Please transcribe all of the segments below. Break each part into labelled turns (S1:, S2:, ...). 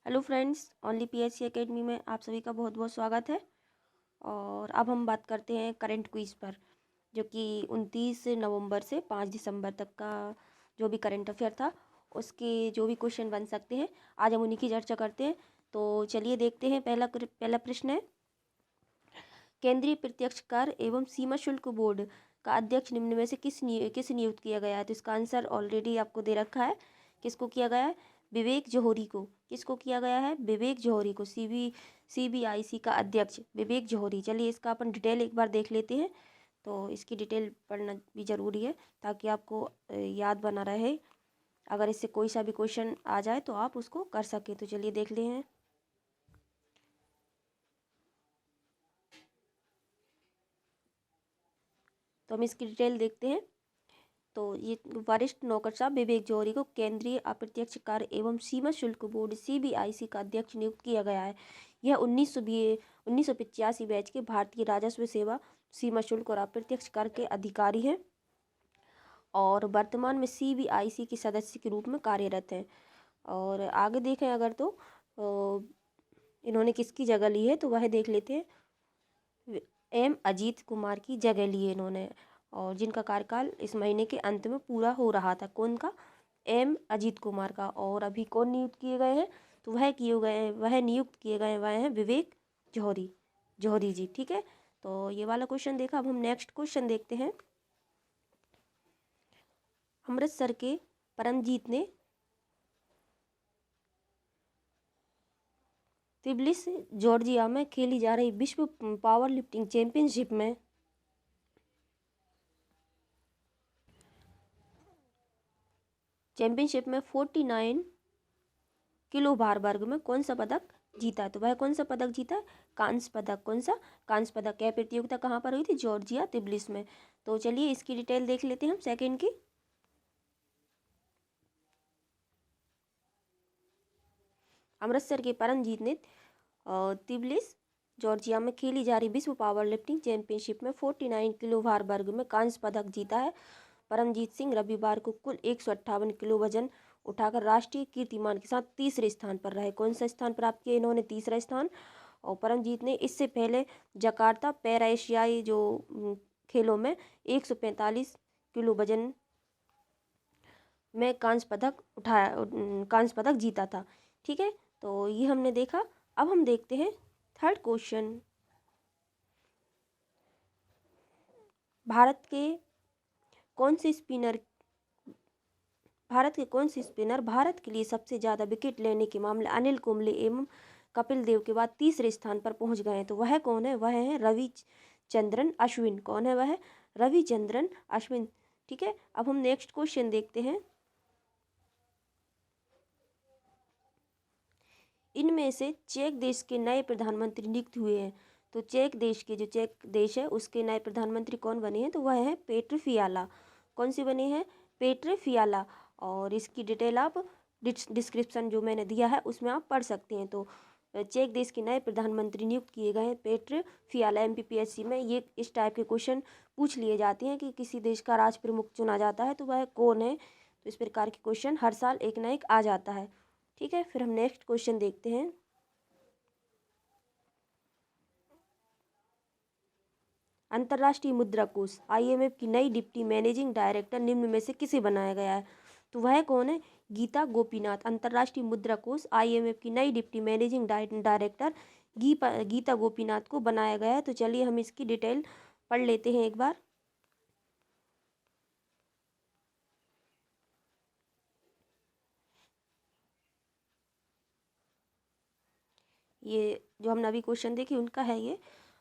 S1: Hello friends, only PSC academy में आप सभी का बहुत बहुत स्वागत है। और अब हम बात करते हैं करंट क्विज पर, जो कि 29 नवंबर से 5 दिसंबर तक का जो भी करंट अफेयर था उसके जो भी क्वेश्चन बन सकते हैं, आज हम उन्हीं की चर्चा करते हैं। तो चलिए देखते हैं। पहला प्रश्न है, केंद्रीय प्रत्यक्ष कर एवं सीमा शुल्क बोर्ड का अध्यक्ष निम्न में से किस नियुक्त किया गया है। तो इसका आंसर ऑलरेडी आपको दे रखा है। किसको किया गया है? विवेक जौहरी को। किसको किया गया है? विवेक जौहरी को। सीबीआईसी का अध्यक्ष विवेक जौहरी। चलिए इसका अपन डिटेल एक बार देख लेते हैं। तो इसकी डिटेल पढ़ना भी ज़रूरी है ताकि आपको याद बना रहे। अगर इससे कोई सा भी क्वेश्चन आ जाए तो आप उसको कर सकें। तो चलिए देख ले हैं। तो हम इसकी डिटेल देखते हैं। तो ये वरिष्ठ नौकरशाह विवेक जौहरी को केंद्रीय अप्रत्यक्ष कर एवं सीमा शुल्क बोर्ड सीबीआईसी का अध्यक्ष नियुक्त किया गया है। यह 1985 बैच के भारतीय राजस्व सेवा सीमा शुल्क और अप्रत्यक्ष कर के अधिकारी हैं और वर्तमान में सीबीआईसी के सदस्य के रूप में कार्यरत हैं। और आगे देखें अगर तो इन्होंने किसकी जगह ली है तो वह देख लेते हैं। एम अजीत कुमार की जगह ली है इन्होंने, और जिनका कार्यकाल इस महीने के अंत में पूरा हो रहा था। कौन का? एम अजीत कुमार का। और अभी कौन नियुक्त किए गए हैं? तो वह नियुक्त किए गए वह हैं विवेक जौहरी जी। ठीक है, तो ये वाला क्वेश्चन देखा। अब हम नेक्स्ट क्वेश्चन देखते हैं। अमृतसर के परमजीत ने तिब्लिस जॉर्जिया में खेली जा रही विश्व पावर लिफ्टिंग चैंपियनशिप में चैंपियनशिप में 49 किलो भार वर्ग में कौन सा पदक जीता। तो वह कौन सा पदक जीता? कांस्य पदक। कौन सा? कांस्य पदक। यह प्रतियोगिता कहाँ पर हुई थी? जॉर्जिया, तिब्लिस में। तो चलिए इसकी डिटेल देख लेते हैं हम सेकंड की। अमृतसर के परमजीत ने तिब्लिस जॉर्जिया में खेली जा रही विश्व पावर लिफ्टिंग चैंपियनशिप में 49 किलो भार वर्ग में कांस्य पदक जीता है। परमजीत सिंह रविवार को कुल 158 किलो वजन उठाकर राष्ट्रीय कीर्तिमान के साथ तीसरे स्थान पर रहे। कौन सा स्थान प्राप्त किया इन्होंने? तीसरा स्थान। और परमजीत ने इससे पहले जकार्ता पैरा एशियाई जो खेलों में 145 किलो वजन में कांस्य पदक जीता था। ठीक है, तो ये हमने देखा। अब हम देखते हैं थर्ड क्वेश्चन। भारत के कौन से स्पिनर भारत के लिए सबसे ज़्यादा विकेट लेने के मामले अनिल कुंबले एवं कपिल देव के बाद तीसरे स्थान पर पहुंच गए हैं। तो वह कौन है? वह है रविचंद्रन अश्विन। कौन है वह? रविचंद्रन अश्विन। ठीक है, अब हम नेक्स्ट क्वेश्चन देखते हैं। इनमें से चेक देश के नए प्रधानमंत्री नियुक्त हुए हैं। तो चेक देश है उसके नए प्रधानमंत्री कौन बने हैं? तो वह है पेट्र फियाला। कौन से बने हैं? पेट्र फियाला। और इसकी डिटेल आप डिस्क्रिप्शन जो मैंने दिया है उसमें आप पढ़ सकते हैं। तो चेक देश के नए प्रधानमंत्री नियुक्त किए गए हैं पेट्र फियाला। एमपीपीएससी में ये इस टाइप के क्वेश्चन पूछ लिए जाते हैं कि किसी देश का राष्ट्र प्रमुख चुना जाता है तो वह कौन है। तो इस प्रकार के क्वेश्चन हर साल एक ना एक आ जाता है। ठीक है, फिर हम नेक्स्ट क्वेश्चन देखते हैं। अंतर्राष्ट्रीय मुद्रा कोष आईएमएफ की नई डिप्टी मैनेजिंग डायरेक्टर निम्न में से किसे बनाया गया है? तो वह कौन है? गीता गोपीनाथ। अंतर्राष्ट्रीय मुद्रा कोष आईएमएफ की नई deputy managing director Gita Gopinath को बनाया गया है। तो चलिए हम इसकी डिटेल पढ़ लेते हैं एक बार। ये जो हमने अभी क्वेश्चन देखे उनका है ये।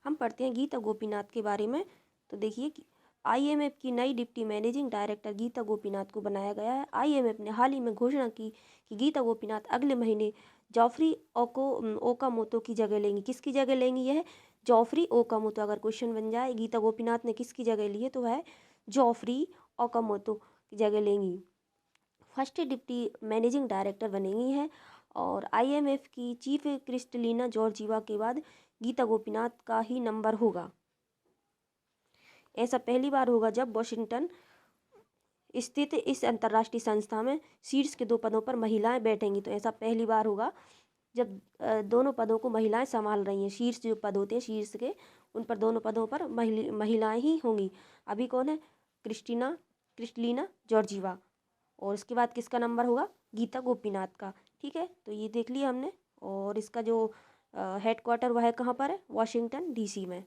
S1: हम पढ़ते हैं गीता गोपीनाथ के बारे में। तो देखिए कि आईएमएफ की नई deputy managing director Gita Gopinath को बनाया गया है। आईएमएफ ने हाल ही में घोषणा की कि गीता गोपीनाथ अगले महीने जॉफ्री ओकामोतो की जगह लेंगी। किसकी जगह लेंगी? यह जॉफ्री ओकामोतो। अगर क्वेश्चन बन जाए गीता गोपीनाथ ने किसकी जगह ली है तो वह जॉफ्री ओकामोतो की जगह लेंगी। फर्स्ट डिप्टी मैनेजिंग डायरेक्टर बनेंगी हैं। और आईएमएफ की चीफ क्रिस्टलिना जॉर्जिवा के बाद गीता गोपीनाथ का ही नंबर होगा। ऐसा पहली बार होगा जब वॉशिंगटन स्थित इस अंतर्राष्ट्रीय संस्था में शीर्ष के 2 पदों पर महिलाएं बैठेंगी। तो ऐसा पहली बार होगा जब दोनों पदों को महिलाएं संभाल रही हैं, शीर्ष जो पद होते हैं शीर्ष के, उन पर दोनों पदों पर महिलाएं ही होंगी। अभी कौन है? Kristalina Georgieva. और इसके बाद किसका नंबर होगा? गीता गोपीनाथ का। ठीक है, तो ये देख लिया हमने। और इसका जो हेड क्वार्टर वह कहाँ पर है? वाशिंगटन DC में,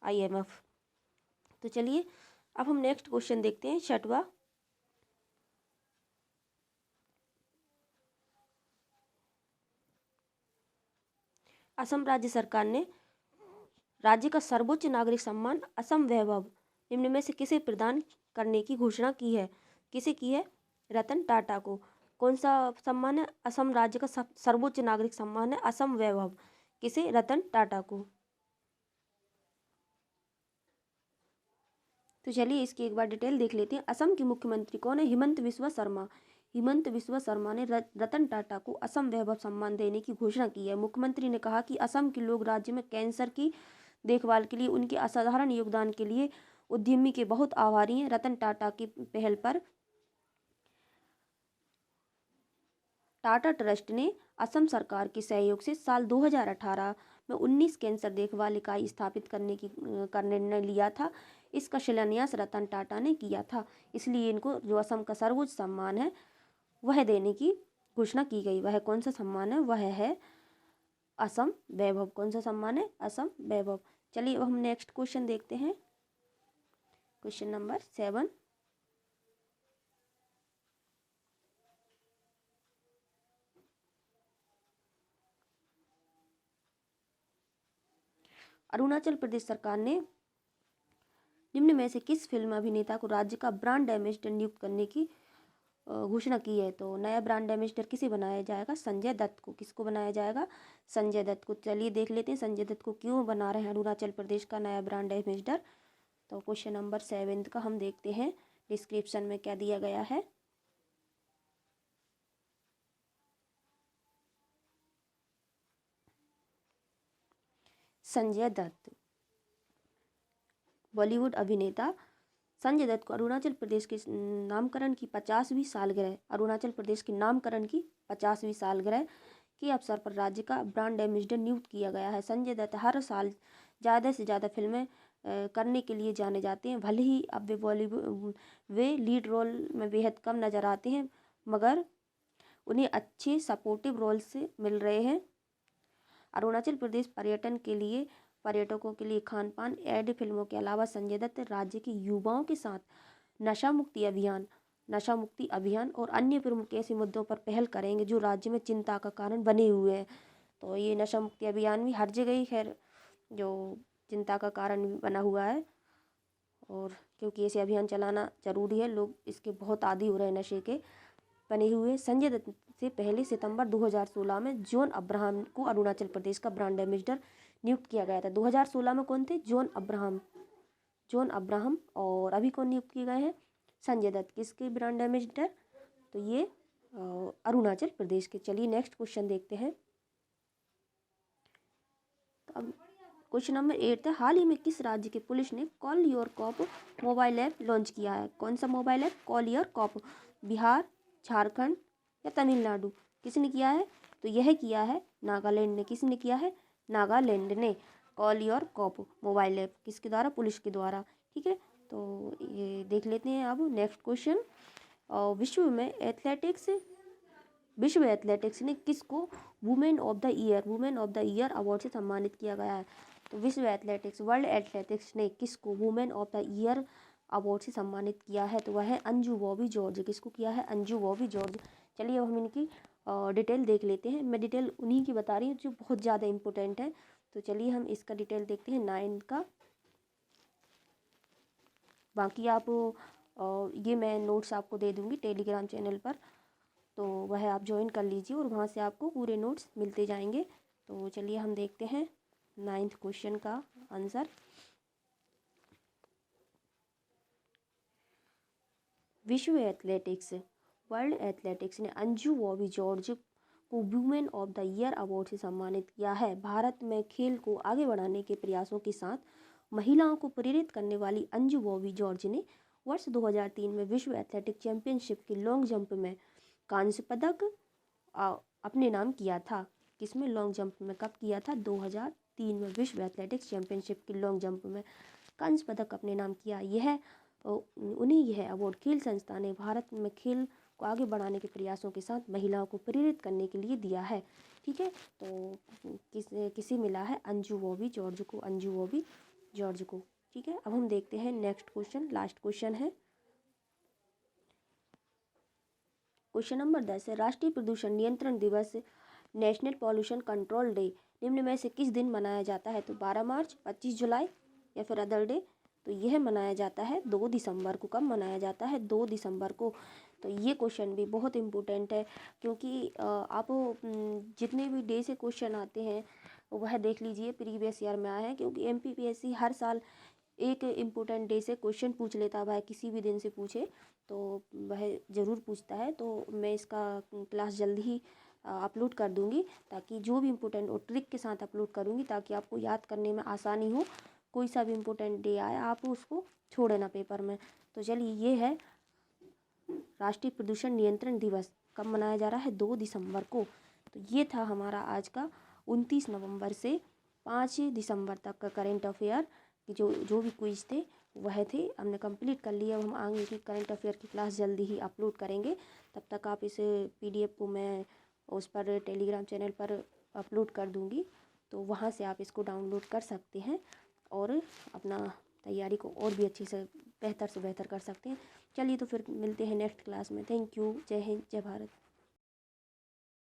S1: IMF। तो चलिए अब हम नेक्स्ट क्वेश्चन देखते हैं, छठवा। असम राज्य सरकार ने राज्य का सर्वोच्च नागरिक सम्मान असम वैभव निम्न में से किसे प्रदान करने की घोषणा की है? किसे की है? रतन टाटा को। कौन सा सम्मान है? असम राज्य का सर्वोच्च नागरिक सम्मान है असम वैभव। किसे? रतन टाटा को। तो चलिए इसकी एक बार डिटेल देख लेते हैं। असम के मुख्यमंत्री कौन है? हिमंत बिस्वा शर्मा। हिमंत बिस्वा शर्मा ने रतन टाटा को असम वैभव सम्मान देने की घोषणा की है। मुख्यमंत्री ने कहा कि असम के लोग राज्य में कैंसर की देखभाल के लिए उनके असाधारण योगदान के लिए उद्यमी के बहुत आभारी हैं। रतन टाटा की पहल पर टाटा ट्रस्ट ने असम सरकार के सहयोग से साल 2018 में 19 कैंसर देखभाल इकाई स्थापित का निर्णय लिया था। इसका शिलान्यास रतन टाटा ने किया था। इसलिए इनको जो असम का सर्वोच्च सम्मान है वह देने की घोषणा की गई। वह कौन सा सम्मान है? वह है असम वैभव। कौन सा सम्मान है? असम वैभव। चलिए अब हम नेक्स्ट क्वेश्चन देखते हैं, क्वेश्चन नंबर 7। अरुणाचल प्रदेश सरकार ने निम्न में से किस फिल्म अभिनेता को राज्य का ब्रांड एम्बेसडर नियुक्त करने की घोषणा की है? तो नया ब्रांड एम्बेसडर किसे बनाया जाएगा? संजय दत्त को। किसको बनाया जाएगा? संजय दत्त को। चलिए देख लेते हैं संजय दत्त को क्यों बना रहे हैं अरुणाचल प्रदेश का नया ब्रांड एम्बेसडर। तो क्वेश्चन नंबर 7 का हम देखते हैं, डिस्क्रिप्शन में क्या दिया गया है। संजय दत्त, बॉलीवुड अभिनेता संजय दत्त को अरुणाचल प्रदेश के नामकरण की 50वीं सालगिरह, अरुणाचल प्रदेश के नामकरण की 50वीं सालगिरह के अवसर पर राज्य का ब्रांड एम्बेसडर नियुक्त किया गया है। संजय दत्त हर साल ज़्यादा से ज़्यादा फिल्में करने के लिए जाने जाते हैं। भले ही अब वे लीड रोल में बेहद कम नज़र आते हैं, मगर उन्हें अच्छे सपोर्टिव रोल से मिल रहे हैं। अरुणाचल प्रदेश पर्यटकों के लिए खान पान, एड फिल्मों के अलावा संजय दत्त राज्य के युवाओं के साथ नशा मुक्ति अभियान और अन्य प्रमुख ऐसे मुद्दों पर पहल करेंगे जो राज्य में चिंता का कारण बने हुए हैं। तो ये नशा मुक्ति अभियान भी हर जगह ही खैर जो चिंता का कारण बना हुआ है, और क्योंकि ऐसे अभियान चलाना ज़रूरी है, लोग इसके बहुत आदी हो रहे हैं, नशे के बने हुए। संजय दत्त से पहले सितंबर 2016 में जॉन अब्राहम को अरुणाचल प्रदेश का ब्रांड एम्बेसडर नियुक्त किया गया था। 2016 में कौन थे? John Abraham. और अभी कौन नियुक्त किए गए हैं? संजय दत्त। किसके ब्रांड एम्बेसडर? तो ये अरुणाचल प्रदेश के। चलिए नेक्स्ट क्वेश्चन देखते हैं। तो अब क्वेश्चन नंबर 8 है, हाल ही में किस राज्य के पुलिस ने call your cop mobile app launch किया है? कौन सा mobile app? Call your cop. Bihar, Jharkhand या तमिलनाडु? किसने किया है? तो यह किया है नागालैंड ने। किसने किया है? नागालैंड ने। Call your cop mobile app किसके द्वारा? पुलिस के द्वारा। ठीक है, तो ये देख लेते हैं अब नेक्स्ट क्वेश्चन। विश्व एथलेटिक्स ने किसको women of the year award से सम्मानित किया गया है? तो वर्ल्ड एथलेटिक्स ने किसको women of the year award से सम्मानित किया है? तो वह है अंजू बॉबी जॉर्ज। किसको किया है? अंजू बॉबी जॉर्ज। चलिए अब हम इनकी डिटेल देख लेते हैं। मैं डिटेल उन्हीं की बता रही हूँ जो बहुत ज़्यादा इम्पोर्टेंट है। तो चलिए हम इसका डिटेल देखते हैं 9 का। बाकी आप ये मैं नोट्स आपको दे दूँगी टेलीग्राम चैनल पर, तो वह आप ज्वाइन कर लीजिए और वहाँ से आपको पूरे नोट्स मिलते जाएंगे। तो चलिए हम देखते हैं 9th क्वेश्चन का आंसर। वर्ल्ड एथलेटिक्स ने अंजू बॉबी जॉर्ज को women of the year award से सम्मानित किया है। भारत में खेल को आगे बढ़ाने के प्रयासों के साथ महिलाओं को प्रेरित करने वाली अंजू बॉबी जॉर्ज ने वर्ष 2003 में विश्व एथलेटिक चैंपियनशिप के लॉन्ग जंप में कांस्य पदक अपने नाम किया था। किसमें? लॉन्ग जंप में। कब किया था? 2003 में विश्व एथलेटिक्स चैंपियनशिप की लॉन्ग जंप में कांस्य पदक अपने नाम किया। उन्हें यह अवार्ड खेल संस्था ने भारत में खेल को आगे बढ़ाने के प्रयासों के साथ महिलाओं को प्रेरित करने के लिए दिया है। ठीक है, तो किसे मिला है? अंजू बॉबी जॉर्ज को, अंजू बॉबी जॉर्ज को। ठीक है, अब हम देखते हैं नेक्स्ट क्वेश्चन, लास्ट क्वेश्चन है क्वेश्चन नंबर 10 है, राष्ट्रीय प्रदूषण नियंत्रण दिवस नेशनल पॉल्यूशन कंट्रोल डे निम्न में से किस दिन मनाया जाता है? तो 12 मार्च, 25 जुलाई या फिर अदर डे? तो यह मनाया जाता है 2 दिसंबर को। कब मनाया जाता है? 2 दिसंबर को। तो ये क्वेश्चन भी बहुत इम्पोर्टेंट है, क्योंकि आप जितने भी डे से क्वेश्चन आते हैं वह देख लीजिए, प्रीवियस ईयर में आए हैं, क्योंकि एमपीपीएससी हर साल एक इम्पोर्टेंट डे से क्वेश्चन पूछ लेता है। वह किसी भी दिन से पूछे तो वह ज़रूर पूछता है। तो मैं इसका क्लास जल्दी ही अपलोड कर दूंगी, ताकि जो भी इम्पोर्टेंट और ट्रिक के साथ अपलोड करूंगी, ताकि आपको याद करने में आसानी हो। कोई सा भी इम्पोर्टेंट डे आए आप उसको छोड़े ना पेपर में। तो चलिए, ये है राष्ट्रीय प्रदूषण नियंत्रण दिवस कब मनाया जा रहा है? 2 दिसंबर को। तो ये था हमारा आज का 29 नवंबर से 5 दिसंबर तक का करेंट अफेयर कि जो भी क्विज थे वह थे, हमने कंप्लीट कर लिया। अब हम आगे की करंट अफेयर की क्लास जल्दी ही अपलोड करेंगे। तब तक आप इस पीडीएफ को मैं उस पर टेलीग्राम चैनल पर अपलोड कर दूंगी, तो वहाँ से आप इसको डाउनलोड कर सकते हैं और अपना तैयारी को और भी अच्छे से बेहतर कर सकते हैं। चलिए, तो फिर मिलते हैं नेक्स्ट क्लास में। Thank you. जय हिंद, जय भारत।